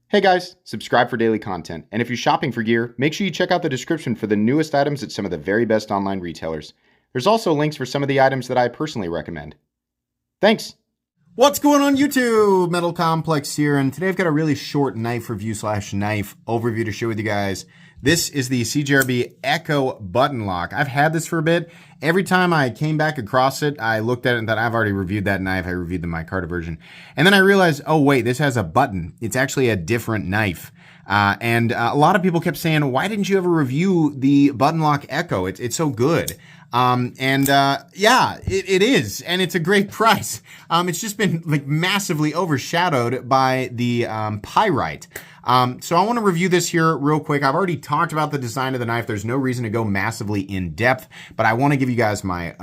Hey guys, subscribe for daily content, and if you're shopping for gear, make sure you check out the description for the newest items at some of the very best online retailers. There's also links for some of the items that I personally recommend. Thanks! What's going on YouTube? Metal Complex here, and today I've got a really short knife review / knife overview to share with you guys. This is the CJRB Ekko button lock. I've had this for a bit. Every time I came back across it, I looked at it and thought, I've already reviewed that knife. I reviewed the micarta version. And then I realized, oh wait, this has a button. It's actually a different knife. And a lot of people kept saying, why didn't you ever review the button lock Ekko? It's so good. Yeah, it is, and it's a great price. It's just been like massively overshadowed by the pyrite. So I want to review this here real quick. I've already talked about the design of the knife. There's no reason to go massively in depth, but I want to give you guys my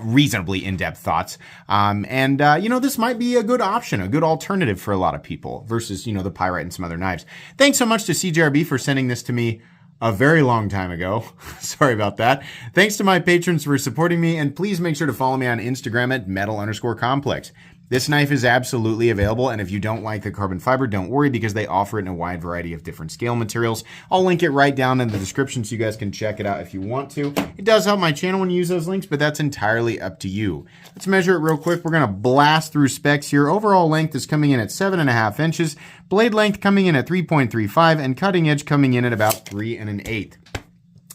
reasonably in-depth thoughts. This might be a good option, a good alternative for a lot of people versus, the pyrite and some other knives. Thanks so much to CJRB for sending this to me a very long time ago. Sorry about that. Thanks to my patrons for supporting me, and please make sure to follow me on Instagram at metal_complex. This knife is absolutely available, and if you don't like the carbon fiber, don't worry because they offer it in a wide variety of different scale materials. I'll link it right down in the description so you guys can check it out if you want to. It does help my channel when you use those links, but that's entirely up to you. Let's measure it real quick. We're going to blast through specs here. Overall length is coming in at 7.5 inches, blade length coming in at 3.35, and cutting edge coming in at about 3 1/8.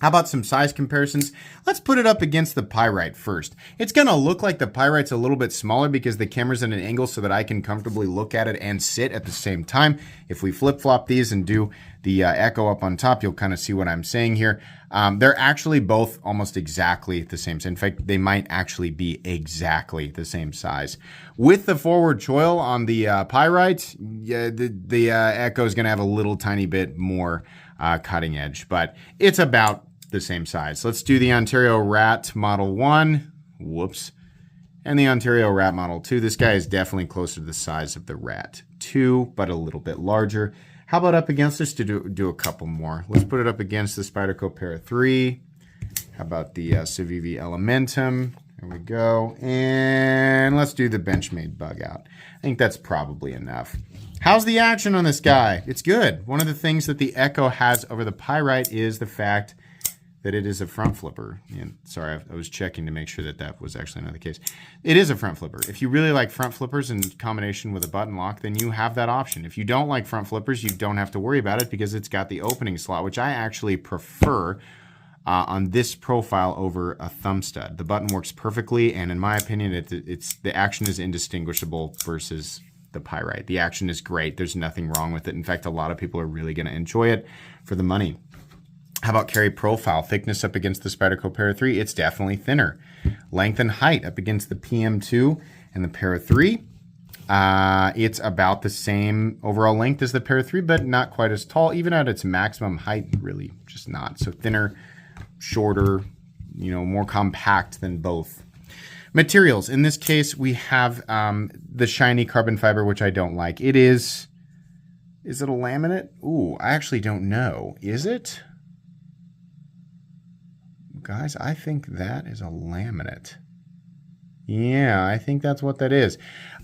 How about some size comparisons? Let's put it up against the pyrite first. It's gonna look like the pyrite's a little bit smaller because the camera's at an angle so that I can comfortably look at it and sit at the same time. If we flip-flop these and do the Ekko up on top, you'll kind of see what I'm saying here. They're actually both almost exactly the same. In fact, they might actually be exactly the same size. With the forward choil on the pyrite, the Ekko is gonna have a little tiny bit more cutting edge, but it's about the same size. Let's do the Ontario Rat Model 1. Whoops. And the Ontario Rat Model 2. This guy is definitely closer to the size of the Rat 2, but a little bit larger. How about up against this to do a couple more? Let's put it up against the Spyderco Para 3. How about the Civivi Elementum? There we go. And let's do the Benchmade Bug Out. I think that's probably enough. How's the action on this guy? It's good. One of the things that the Ekko has over the pyrite is the fact that it is a front flipper. And sorry, I was checking to make sure that that was actually not the case. It is a front flipper. If you really like front flippers in combination with a button lock, then you have that option. If you don't like front flippers, you don't have to worry about it because it's got the opening slot, which I actually prefer on this profile over a thumb stud. The button works perfectly, and in my opinion, the action is indistinguishable versus the pyrite. The action is great. There's nothing wrong with it. In fact, a lot of people are really going to enjoy it for the money. How about carry profile? Thickness up against the Spyderco Para 3? It's definitely thinner. Length and height up against the PM2 and the Para 3. It's about the same overall length as the Para 3, but not quite as tall. Even at its maximum height, really just not. So thinner, shorter, more compact than both. Materials. In this case, we have the shiny carbon fiber, which I don't like. Is it a laminate? Ooh, I actually don't know. Is it? Guys, I think that is a laminate. Yeah, I think that's what that is.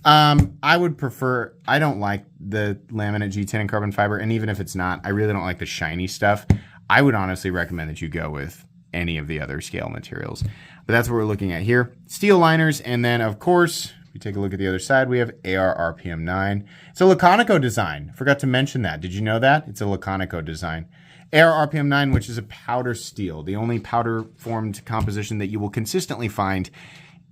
I would prefer, I don't like the laminate G10 and carbon fiber, and even if it's not, I really don't like the shiny stuff. I would honestly recommend that you go with any of the other scale materials. But that's what we're looking at here. Steel liners, and then of course, if we take a look at the other side, we have AR RPM 9. It's a Laconico design. Forgot to mention that. Did you know that? It's a Laconico design. AR RPM 9, which is a powder steel, the only powder formed composition that you will consistently find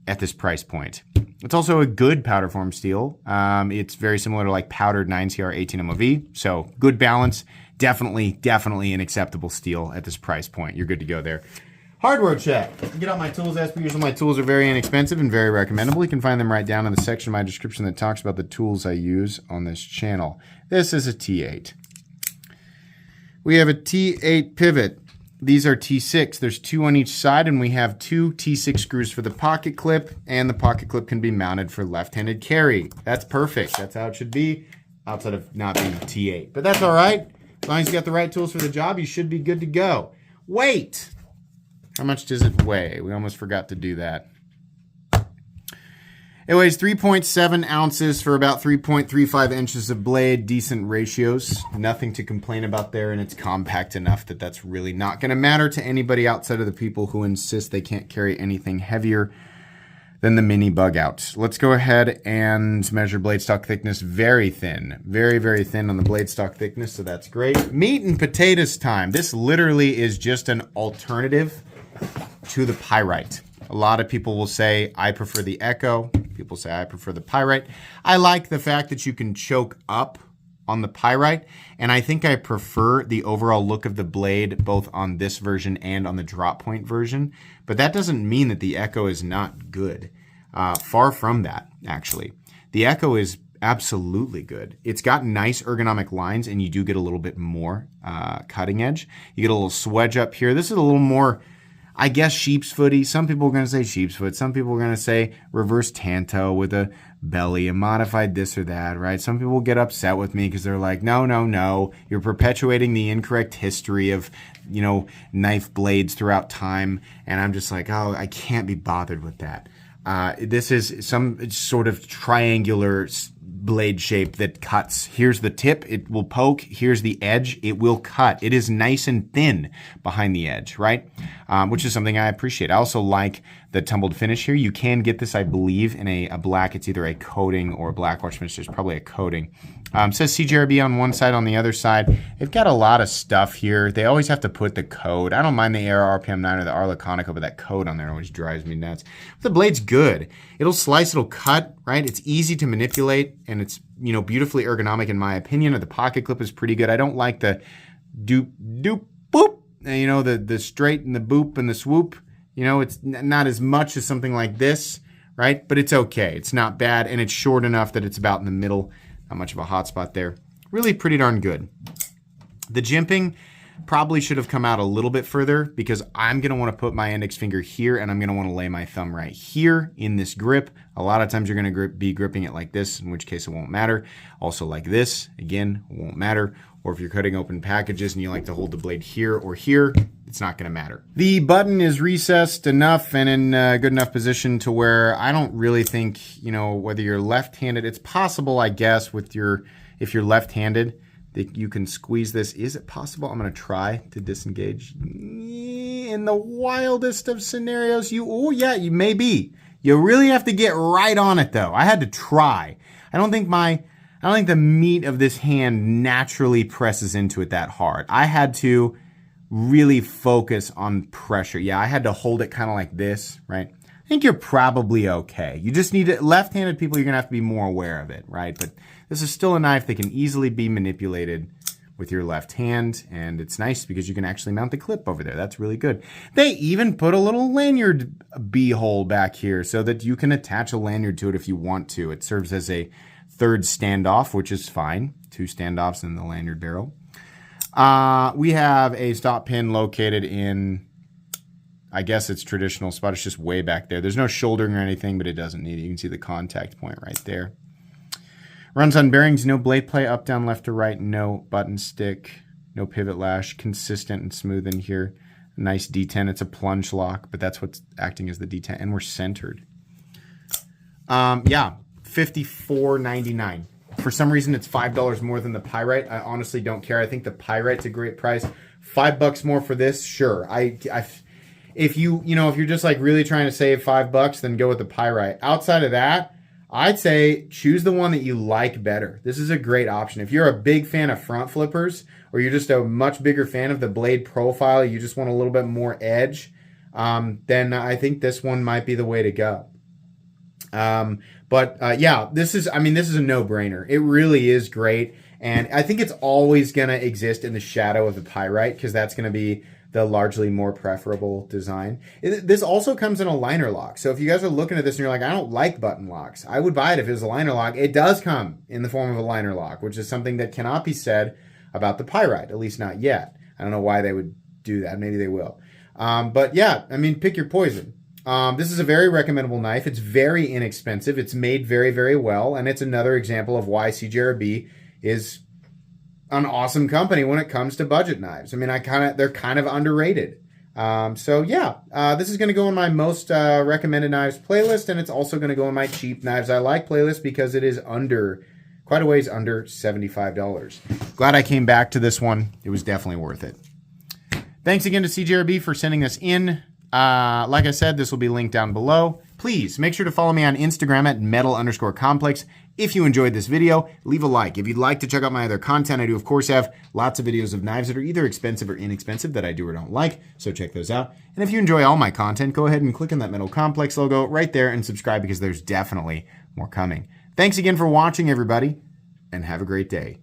at this price point. It's also a good powder formed steel. It's very similar to like powdered 9CR 18 MOV. So good balance. Definitely an acceptable steel at this price point. You're good to go there. Hardware check. Get out my tools. As per usual, my tools are very inexpensive and very recommendable. You can find them right down in the section of my description that talks about the tools I use on this channel. This is a T8. We have a T8 pivot. These are T6. There's 2 on each side, and we have 2 T6 screws for the pocket clip, and the pocket clip can be mounted for left-handed carry. That's perfect. That's how it should be, outside of not being T8. But that's all right. As long as you got the right tools for the job, you should be good to go. Weight. How much does it weigh? We almost forgot to do that. It weighs 3.7 ounces for about 3.35 inches of blade. Decent ratios. Nothing to complain about there, and it's compact enough that that's really not going to matter to anybody outside of the people who insist they can't carry anything heavier than the mini bug out. Let's go ahead and measure blade stock thickness. Very thin. Very, very thin on the blade stock thickness, so that's great. Meat and potatoes time. This literally is just an alternative to the pyrite. A lot of people will say, I prefer the Ekko. People say, I prefer the pyrite. I like the fact that you can choke up on the pyrite, and I think I prefer the overall look of the blade both on this version and on the drop point version, but that doesn't mean that the Ekko is not good. Far from that, actually. The Ekko is absolutely good. It's got nice ergonomic lines, and you do get a little bit more cutting edge. You get a little swedge up here. This is a little more, I guess, sheep's footy. Some people are going to say sheep's foot. Some people are going to say reverse tanto with a belly and modified this or that, right? Some people get upset with me because they're like, no, you're perpetuating the incorrect history of, knife blades throughout time. And I'm just like, oh, I can't be bothered with that. This is some sort of triangular blade shape that cuts. Here's the tip, it will poke. Here's the edge, it will cut. It is nice and thin behind the edge, right? Which is something I appreciate. I also like the tumbled finish here. You can get this, I believe, in a black. It's either a coating or a black wash finish. There's probably a coating. Says CJRB on one side, on the other side. They've got a lot of stuff here. They always have to put the code. I don't mind the Air RPM 9 or the R Laconico, but that code on there always drives me nuts. But the blade's good. It'll slice, it'll cut, right? It's easy to manipulate, and it's, beautifully ergonomic in my opinion. The pocket clip is pretty good. I don't like the doop, doop, boop, the straight and the boop and the swoop. It's not as much as something like this, right? But it's okay. It's not bad, and it's short enough that it's about in the middle. Not much of a hot spot there. Really pretty darn good. The jimping probably should have come out a little bit further because I'm going to want to put my index finger here, and I'm going to want to lay my thumb right here in this grip. A lot of times you're going to be gripping it like this, in which case it won't matter. Also like this, again, it won't matter. Or if you're cutting open packages and you like to hold the blade here or here, it's not going to matter. The button is recessed enough and in a good enough position to where I don't really think, whether you're left-handed, it's possible, I guess, if you're left-handed, that you can squeeze this. Is it possible? I'm going to try to disengage. In the wildest of scenarios, you may be. You really have to get right on it, though. I had to try. I don't think the meat of this hand naturally presses into it that hard. I had to really focus on pressure. Yeah, I had to hold it kind of like this, right? I think you're probably okay. You just need to, left-handed people, you're going to have to be more aware of it, right? But this is still a knife that can easily be manipulated with your left hand, and it's nice because you can actually mount the clip over there. That's really good. They even put a little lanyard B-hole back here so that you can attach a lanyard to it if you want to. It serves as a third standoff, which is fine. 2 standoffs in the lanyard barrel. We have a stop pin located in, I guess it's traditional spot. It's just way back there. There's no shouldering or anything, but it doesn't need it. You can see the contact point right there. Runs on bearings, no blade play, up, down, left to right, no button stick, no pivot lash, consistent and smooth in here. Nice D10. It's a plunge lock, but that's what's acting as the D10, and we're centered. Yeah, $54.99. For some reason, it's $5 more than the pyrite. I honestly don't care. I think the pyrite's a great price. $5 more for this, sure. If you're just like really trying to save $5, then go with the pyrite. Outside of that, I'd say choose the one that you like better. This is a great option. If you're a big fan of front flippers, or you're just a much bigger fan of the blade profile, you just want a little bit more edge, then I think this one might be the way to go. Yeah, this is a no-brainer. It really is great. And I think it's always going to exist in the shadow of the pyrite because that's going to be the largely more preferable design. This also comes in a liner lock. So if you guys are looking at this and you're like, I don't like button locks, I would buy it if it was a liner lock. It does come in the form of a liner lock, which is something that cannot be said about the pyrite, at least not yet. I don't know why they would do that. Maybe they will. But yeah, pick your poison. This is a very recommendable knife. It's very inexpensive. It's made very, very well. And it's another example of why CJRB is an awesome company when it comes to budget knives. They're kind of underrated. So yeah, this is going to go in my most recommended knives playlist, and it's also going to go in my cheap knives I like playlist because it is quite a ways under $75. Glad I came back to this one. It was definitely worth it. Thanks again to CJRB for sending this in. Like I said, this will be linked down below. Please make sure to follow me on Instagram at metal_complex. If you enjoyed this video, leave a like. If you'd like to check out my other content, I do, of course, have lots of videos of knives that are either expensive or inexpensive that I do or don't like, so check those out. And if you enjoy all my content, go ahead and click on that Metal Complex logo right there and subscribe because there's definitely more coming. Thanks again for watching, everybody, and have a great day.